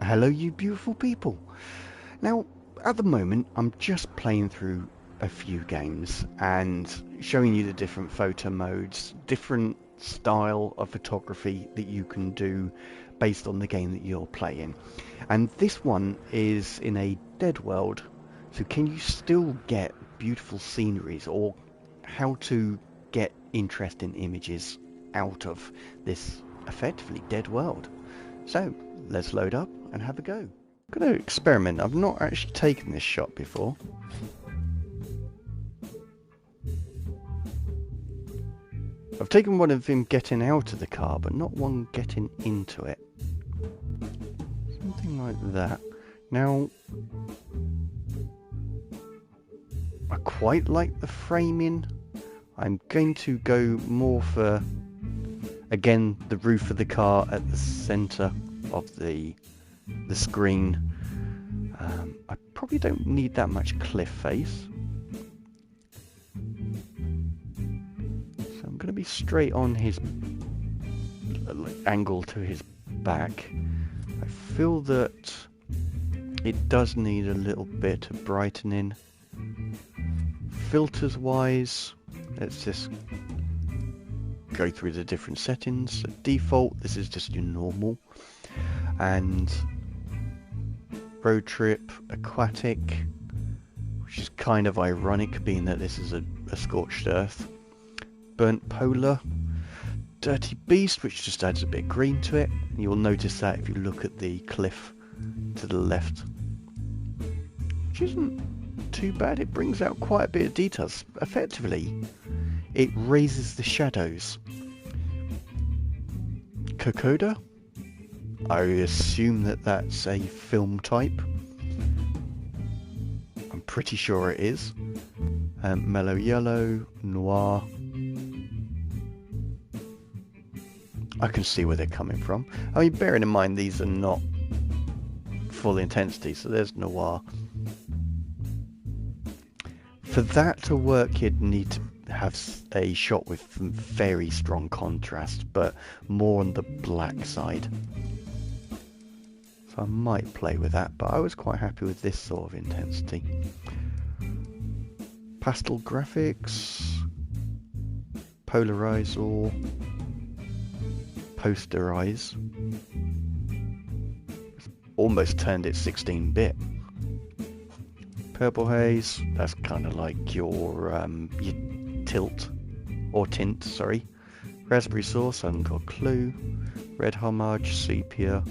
Hello, you beautiful people. Now, at the moment, I'm just playing through a few games and showing you the different photo modes, different style of photography that you can do based on the game that you're playing. And this one is in a dead world, so can you still get beautiful sceneries, or how to get interesting images out of this effectively dead world? So, let's load up and have a go. I'm going to experiment. I've not actually taken this shot before. I've taken one of him getting out of the car, but not one getting into it. Something like that. Now, I quite like the framing. I'm going to go more for, again, the roof of the car at the centre of the screen. I probably don't need that much cliff face. So I'm going to be straight on his angle to his back. I feel that it does need a little bit of brightening. Filters wise, let's just go through the different settings. So default, this is just your normal. And road trip, aquatic, which is kind of ironic being that this is a scorched earth. Burnt polar, dirty beast, which just adds a bit of green to it. And you'll notice that if you look at the cliff to the left, which isn't too bad. It brings out quite a bit of details. Effectively, it raises the shadows. Kokoda, I assume that that's a film type. I'm pretty sure it is. Mellow yellow, noir. I can see where they're coming from. I mean, bearing in mind these are not full intensity, so there's noir. For that to work, you'd need to have a shot with very strong contrast, but more on the black side. So I might play with that, but I was quite happy with this sort of intensity. Pastel graphics, polarize or posterize. It's almost turned it 16-bit. Purple haze, that's kind of like your tilt or tint, sorry. Raspberry sauce, I haven't got a clue. Red homage, sepia,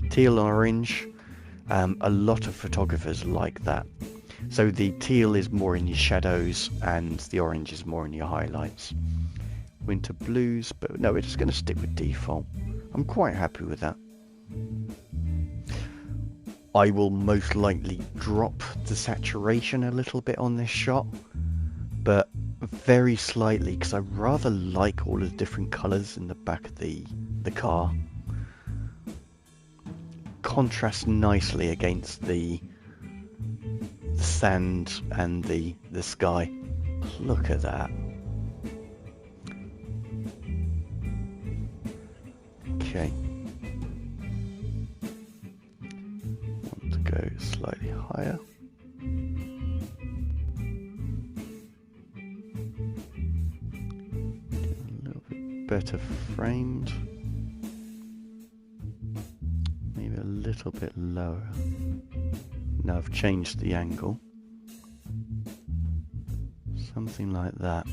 teal orange. A lot of photographers like that. So the teal is more in your shadows and the orange is more in your highlights. Winter blues, but no, we're just going to stick with default. I'm quite happy with that. I will most likely drop the saturation a little bit on this shot, but very slightly, because I rather like all of the different colours in the back of the car. Contrasts nicely against the sand and the sky. Look at that. Okay. Want to go slightly higher. A little bit better framed. Maybe a little bit lower. Now I've changed the angle. Something like that.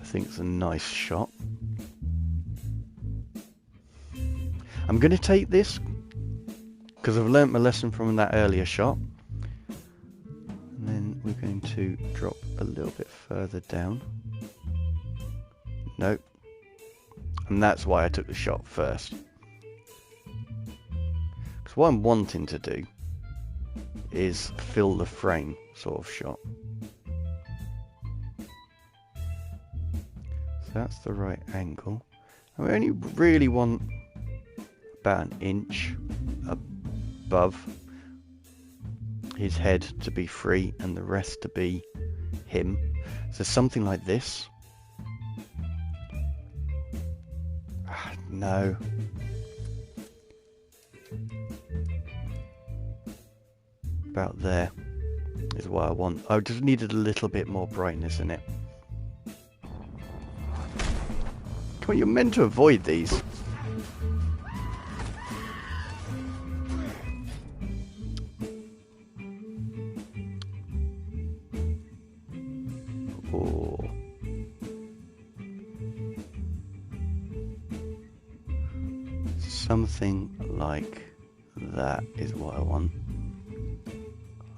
I think it's a nice shot. I'm going to take this because I've learnt my lesson from that earlier shot. And then we're going to drop a little bit further down. Nope. And that's why I took the shot first. Because what I'm wanting to do is fill the frame sort of shot. So that's the right angle. I only really want about an inch above his head to be free and the rest to be him. So something like this. No. About there is what I want. I just needed a little bit more brightness in it. Come on, you're meant to avoid these. Oh. Something like that is what I want.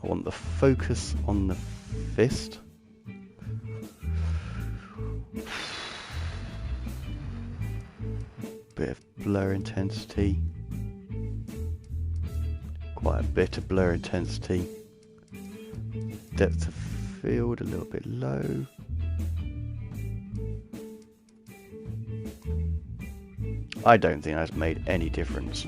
I want the focus on the fist. Bit of blur intensity. Quite a bit of blur intensity. Depth of field a little bit low. I don't think that's made any difference.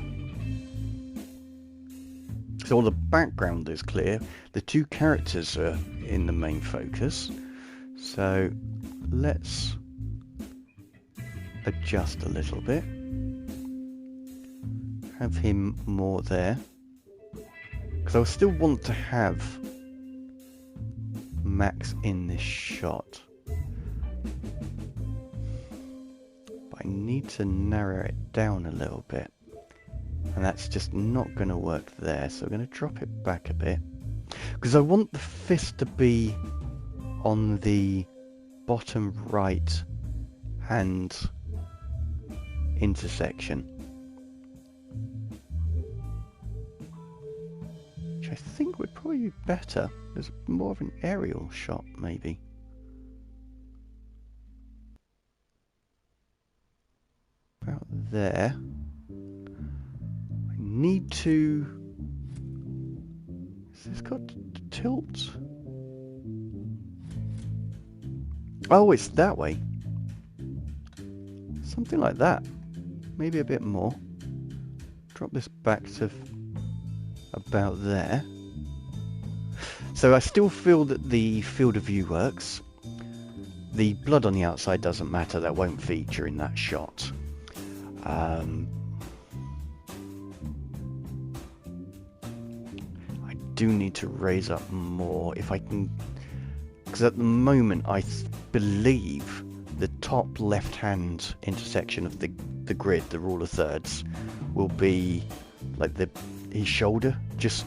So all the background is clear. The two characters are in the main focus. So let's adjust a little bit. Have him more there. Because I still want to have Max in this shot. But I need to narrow it down a little bit. And that's just not going to work there. So we're going to drop it back a bit. Because I want the fist to be on the bottom right hand intersection. Which I think would probably be better. There's more of an aerial shot, maybe. About there. I need to... Has this got tilt? Oh, it's that way. Something like that. Maybe a bit more. Drop this back to about there. So I still feel that the field of view works. The blood on the outside doesn't matter. That won't feature in that shot. I do need to raise up more if I can, because at the moment I believe the top left hand intersection of the grid, the rule of thirds, will be like his shoulder, just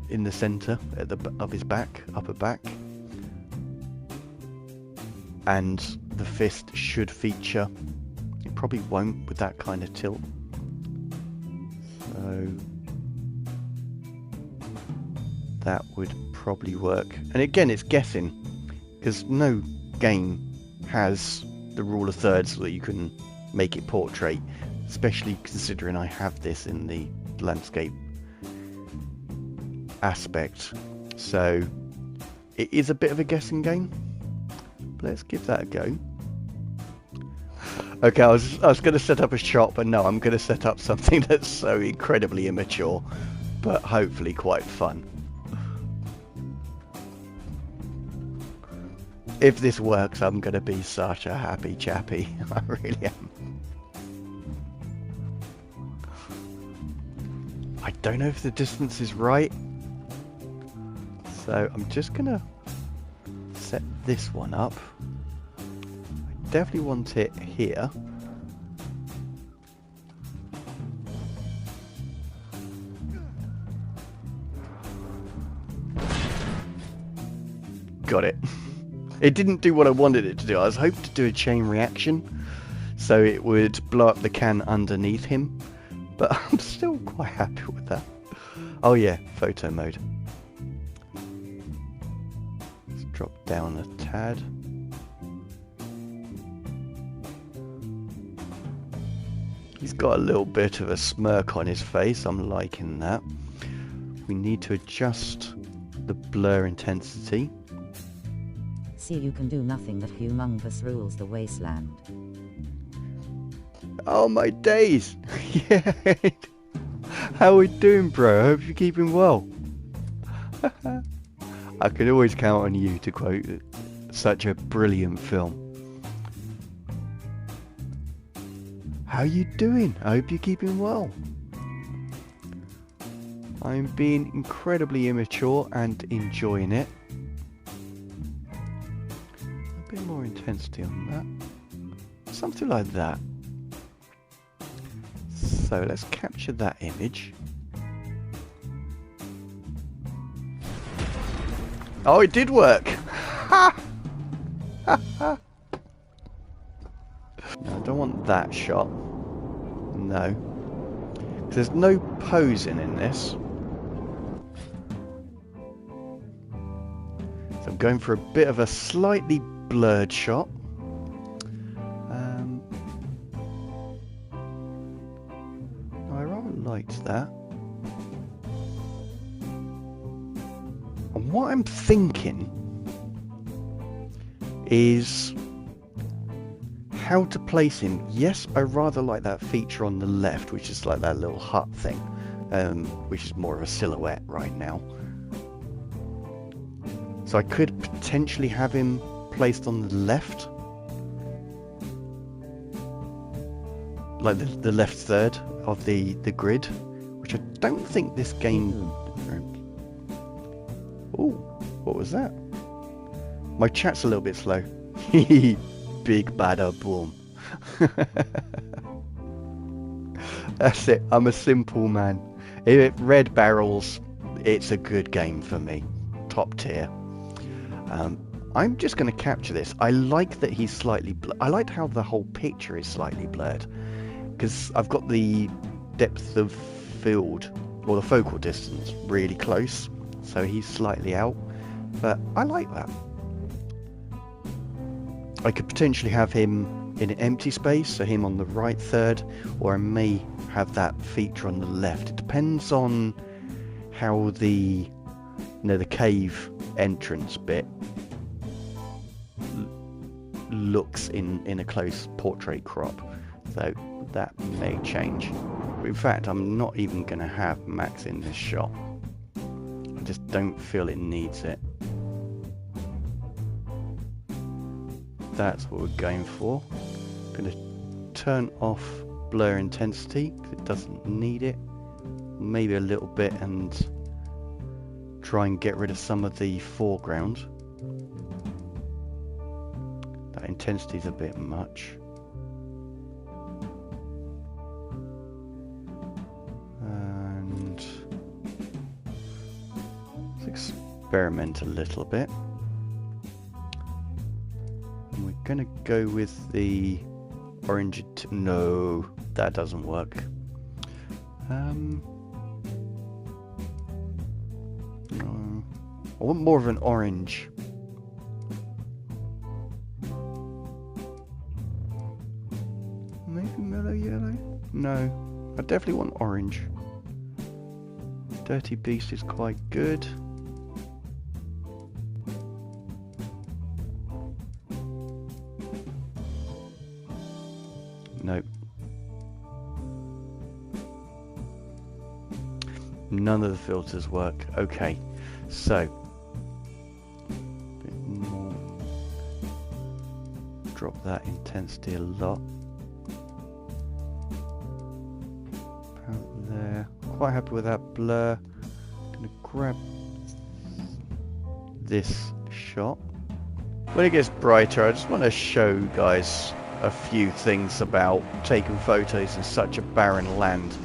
in the center at the of his back, upper back, and the fist should feature. It probably won't with that kind of tilt. So that would probably work. And again, it's guessing, because no game has the rule of thirds so that you can make it portrait, especially considering I have this in the landscape aspect. So it is a bit of a guessing game. But let's give that a go. Okay, I was going to set up a shot, but no, I'm going to set up something that's so incredibly immature, but hopefully quite fun. If this works, I'm going to be such a happy chappy. I really am. I don't know if the distance is right. So I'm just going to set this one up. I definitely want it here. Got it. It didn't do what I wanted it to do. I was hoping to do a chain reaction, so it would blow up the can underneath him, but I'm still quite happy with that. Oh yeah, photo mode. Let's drop down a tad. He's got a little bit of a smirk on his face. I'm liking that. We need to adjust the blur intensity. See, you can do nothing. The humongous rules the wasteland. Oh my days! Yeah. How are we doing, bro? I hope you're keeping well. I can always count on you to quote such a brilliant film. How you doing? I hope you're keeping well. I'm being incredibly immature and enjoying it. A bit more intensity on that. Something like that. So let's capture that image. Oh, it did work! Ha! Ha ha! No, I don't want that shot. No. There's no posing in this. So I'm going for a bit of a slightly blurred shot. I rather liked that. And what I'm thinking is how to place him. Yes, I rather like that feature on the left, which is like that little hut thing, which is more of a silhouette right now. So I could potentially have him placed on the left, like the left third of the grid, which I don't think this game... Ooh, what was that? My chat's a little bit slow. Big bada boom. That's it, I'm a simple man. If red barrels, it's a good game for me. Top tier. I'm just going to capture this. I like that he's slightly I like how the whole picture is slightly blurred, because I've got the depth of field, or the focal distance, really close, so he's slightly out, but I like that. I could potentially have him in an empty space, so him on the right third, or I may have that feature on the left. It depends on how the the cave entrance bit looks in a close portrait crop, so that may change. In fact, I'm not even going to have Max in this shot. I just don't feel it needs it. That's what we're going for. I'm going to turn off blur intensity because it doesn't need it. Maybe a little bit, and try and get rid of some of the foreground. That intensity is a bit much. And let's experiment a little bit. And we're going to go with the orange. No, that doesn't work. I want more of an orange. Maybe mellow yellow? No, I definitely want orange. Dirty Beast is quite good. Nope. None of the filters work. Okay, so drop that intensity a lot. About there. Quite happy with that blur. Gonna grab this shot. When it gets brighter, I just want to show you guys a few things about taking photos in such a barren land.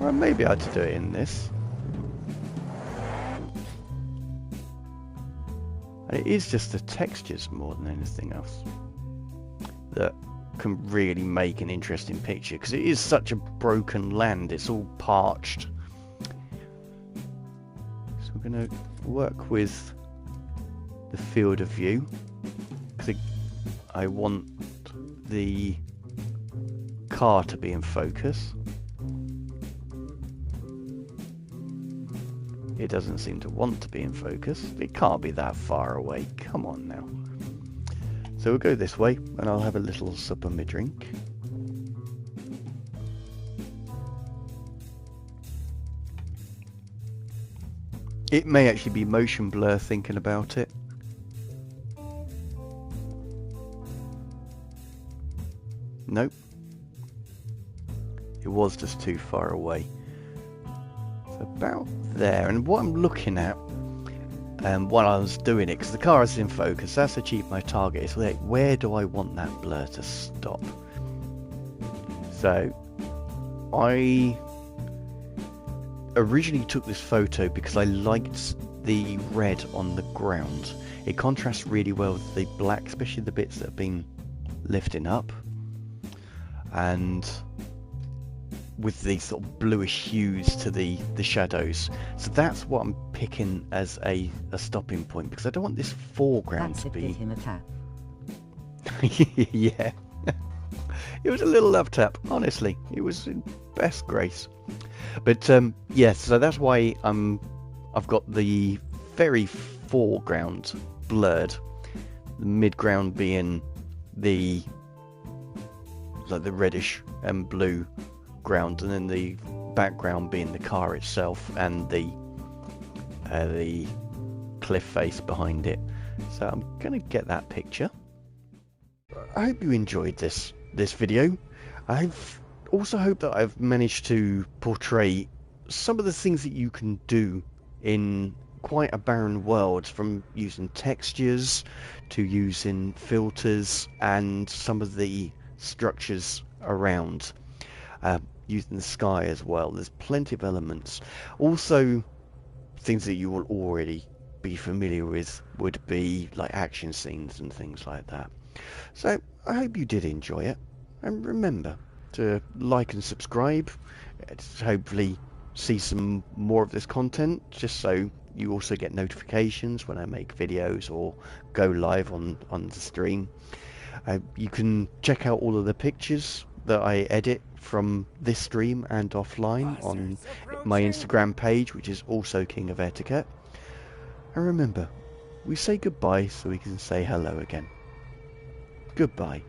Well, maybe I had to do it in this. And it is just the textures more than anything else that can really make an interesting picture, because it is such a broken land. It's all parched. So we're going to work with the field of view, because I want the car to be in focus. It doesn't seem to want to be in focus. It can't be that far away. Come on now. So we'll go this way, and I'll have a little sip of my drink. It may actually be motion blur thinking about it. Nope. It was just too far away. So about there, and what I'm looking at while I was doing it, because the car is in focus, that's achieved my target. It's like, where do I want that blur to stop? So I originally took this photo because I liked the red on the ground. It contrasts really well with the black, especially the bits that have been lifting up, and with these sort of bluish hues to the shadows. So that's what I'm picking as a stopping point, because I don't want this foreground That's to it, be... give him a tap. Yeah. It was a little love tap, honestly. It was in best grace. But yeah, so that's why I've got the very foreground blurred, the midground being the reddish and blue ground, and then the background being the car itself and the cliff face behind it. So I'm gonna get that picture. I hope you enjoyed this video. I've also hope that I've managed to portray some of the things that you can do in quite a barren world, from using textures to using filters and some of the structures around, using the sky as well. There's plenty of elements. Also, things that you will already be familiar with would be like action scenes and things like that. So I hope you did enjoy it, and remember to like and subscribe to hopefully see some more of this content, just so you also get notifications when I make videos or go live on the stream. You can check out all of the pictures that I edit from this stream and offline on my Instagram page, which is also King of Etiquette. And remember, we say goodbye so we can say hello again. Goodbye.